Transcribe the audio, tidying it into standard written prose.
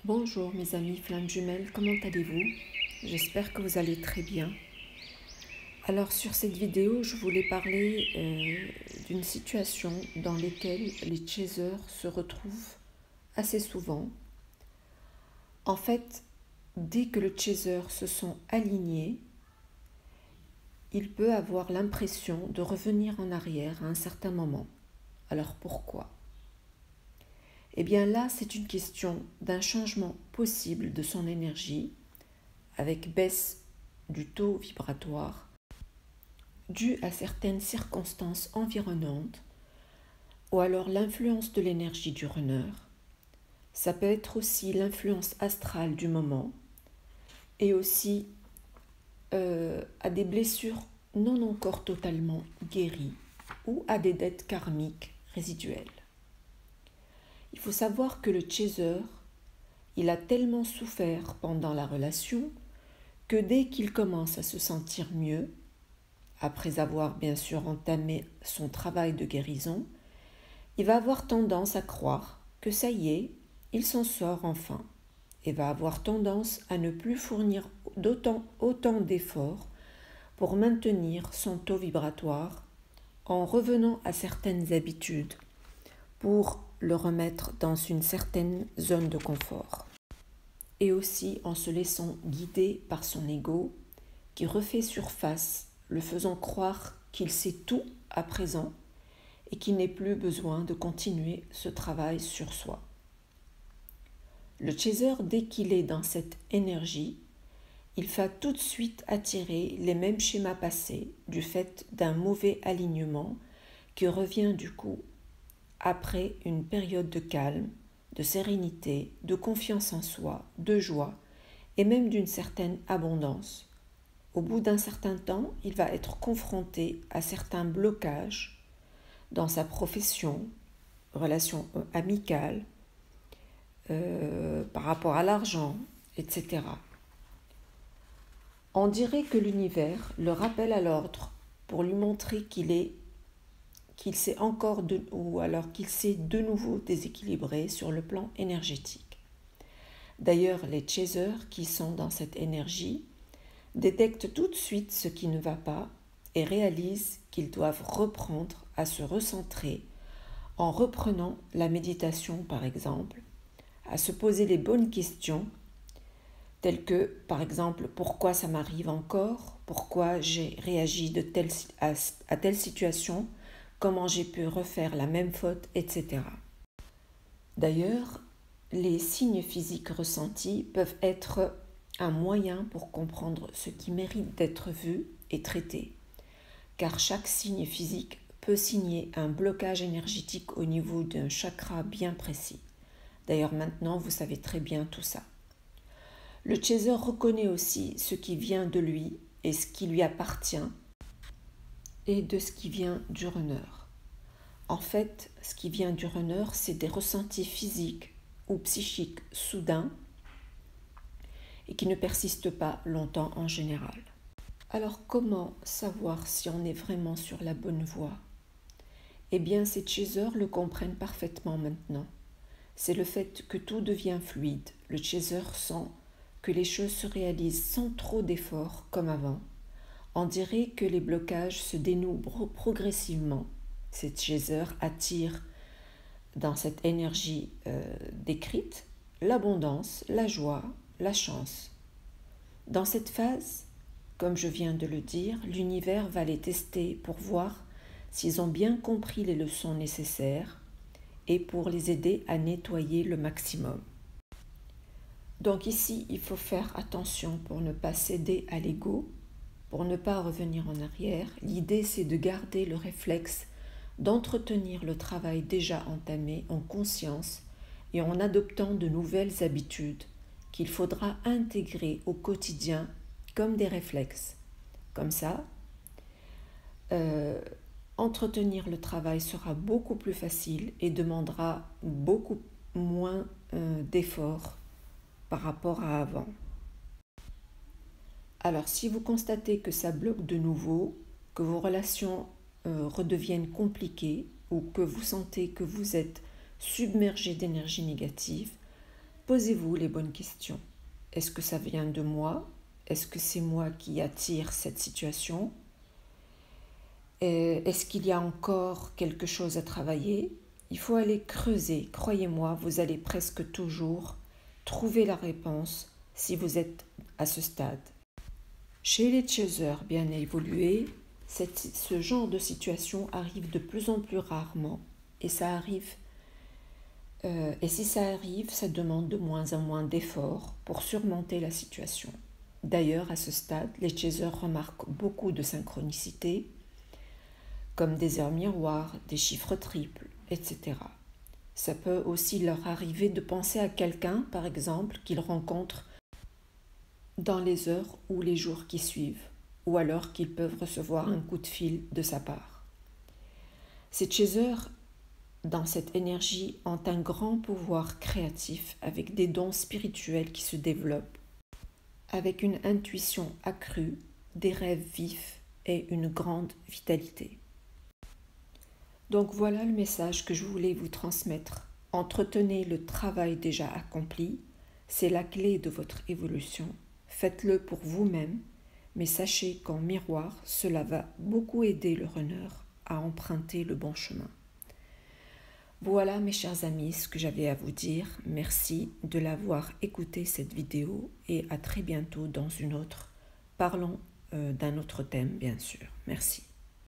Bonjour mes amis flammes jumelles, comment allez-vous? J'espère que vous allez très bien. Alors sur cette vidéo, je voulais parler d'une situation dans laquelle les chasers se retrouvent assez souvent. En fait, dès que le chaser se sent aligné, il peut avoir l'impression de revenir en arrière à un certain moment. Alors pourquoi? Eh bien là, c'est une question d'un changement possible de son énergie avec baisse du taux vibratoire dû à certaines circonstances environnantes ou alors l'influence de l'énergie du runner. Ça peut être aussi l'influence astrale du moment et aussi à des blessures non encore totalement guéries ou à des dettes karmiques résiduelles. Il faut savoir que le chaser, il a tellement souffert pendant la relation que dès qu'il commence à se sentir mieux, après avoir bien sûr entamé son travail de guérison, il va avoir tendance à croire que ça y est, il s'en sort enfin, et va avoir tendance à ne plus fournir autant d'efforts pour maintenir son taux vibratoire en revenant à certaines habitudes pour le remettre dans une certaine zone de confort. Et aussi en se laissant guider par son ego qui refait surface, le faisant croire qu'il sait tout à présent et qu'il n'est plus besoin de continuer ce travail sur soi. Le chaser, dès qu'il est dans cette énergie, il va tout de suite attirer les mêmes schémas passés du fait d'un mauvais alignement qui revient du coup après une période de calme, de sérénité, de confiance en soi, de joie et même d'une certaine abondance. Au bout d'un certain temps, il va être confronté à certains blocages dans sa profession, relations amicales, par rapport à l'argent, etc. On dirait que l'univers le rappelle à l'ordre pour lui montrer qu'il s'est encore ou alors qu'il s'est de nouveau déséquilibré sur le plan énergétique. D'ailleurs, les chasers qui sont dans cette énergie détectent tout de suite ce qui ne va pas et réalisent qu'ils doivent reprendre à se recentrer en reprenant la méditation par exemple, à se poser les bonnes questions telles que par exemple pourquoi ça m'arrive encore, pourquoi j'ai réagi à telle situation, comment j'ai pu refaire la même faute, etc. D'ailleurs, les signes physiques ressentis peuvent être un moyen pour comprendre ce qui mérite d'être vu et traité, car chaque signe physique peut signer un blocage énergétique au niveau d'un chakra bien précis. D'ailleurs, maintenant, vous savez très bien tout ça. Le chaser reconnaît aussi ce qui vient de lui et ce qui lui appartient et de ce qui vient du runner. En fait, ce qui vient du runner, c'est des ressentis physiques ou psychiques soudains et qui ne persistent pas longtemps en général. Alors comment savoir si on est vraiment sur la bonne voie? Eh bien, ces chasers le comprennent parfaitement maintenant. C'est le fait que tout devient fluide. Le chaser sent que les choses se réalisent sans trop d'efforts comme avant. On dirait que les blocages se dénouent progressivement. Ces chasers attirent dans cette énergie décrite l'abondance, la joie, la chance. Dans cette phase, comme je viens de le dire, l'univers va les tester pour voir s'ils ont bien compris les leçons nécessaires et pour les aider à nettoyer le maximum. Donc ici, il faut faire attention pour ne pas céder à l'ego, pour ne pas revenir en arrière. L'idée, c'est de garder le réflexe d'entretenir le travail déjà entamé en conscience et en adoptant de nouvelles habitudes qu'il faudra intégrer au quotidien comme des réflexes. Comme ça, entretenir le travail sera beaucoup plus facile et demandera beaucoup moins d'efforts par rapport à avant. Alors, si vous constatez que ça bloque de nouveau, que vos relations redeviennent compliquées ou que vous sentez que vous êtes submergé d'énergie négative, posez-vous les bonnes questions. Est-ce que ça vient de moi? Est-ce que c'est moi qui attire cette situation? Est-ce qu'il y a encore quelque chose à travailler? Il faut aller creuser. Croyez-moi, vous allez presque toujours trouver la réponse si vous êtes à ce stade. Chez les chasers bien évolués, ce genre de situation arrive de plus en plus rarement et ça arrive. Et si ça arrive, ça demande de moins en moins d'efforts pour surmonter la situation. D'ailleurs, à ce stade, les chasers remarquent beaucoup de synchronicité, comme des heures miroirs, des chiffres triples, etc. Ça peut aussi leur arriver de penser à quelqu'un, par exemple, qu'ils rencontrent dans les heures ou les jours qui suivent, ou alors qu'ils peuvent recevoir un coup de fil de sa part. Ces chasers, dans cette énergie, ont un grand pouvoir créatif avec des dons spirituels qui se développent, avec une intuition accrue, des rêves vifs et une grande vitalité. Donc voilà le message que je voulais vous transmettre. Entretenez le travail déjà accompli, c'est la clé de votre évolution. Faites-le pour vous-même, mais sachez qu'en miroir, cela va beaucoup aider le runner à emprunter le bon chemin. Voilà mes chers amis ce que j'avais à vous dire. Merci de l'avoir écouté cette vidéo et à très bientôt dans une autre. Parlons d'un autre thème bien sûr. Merci.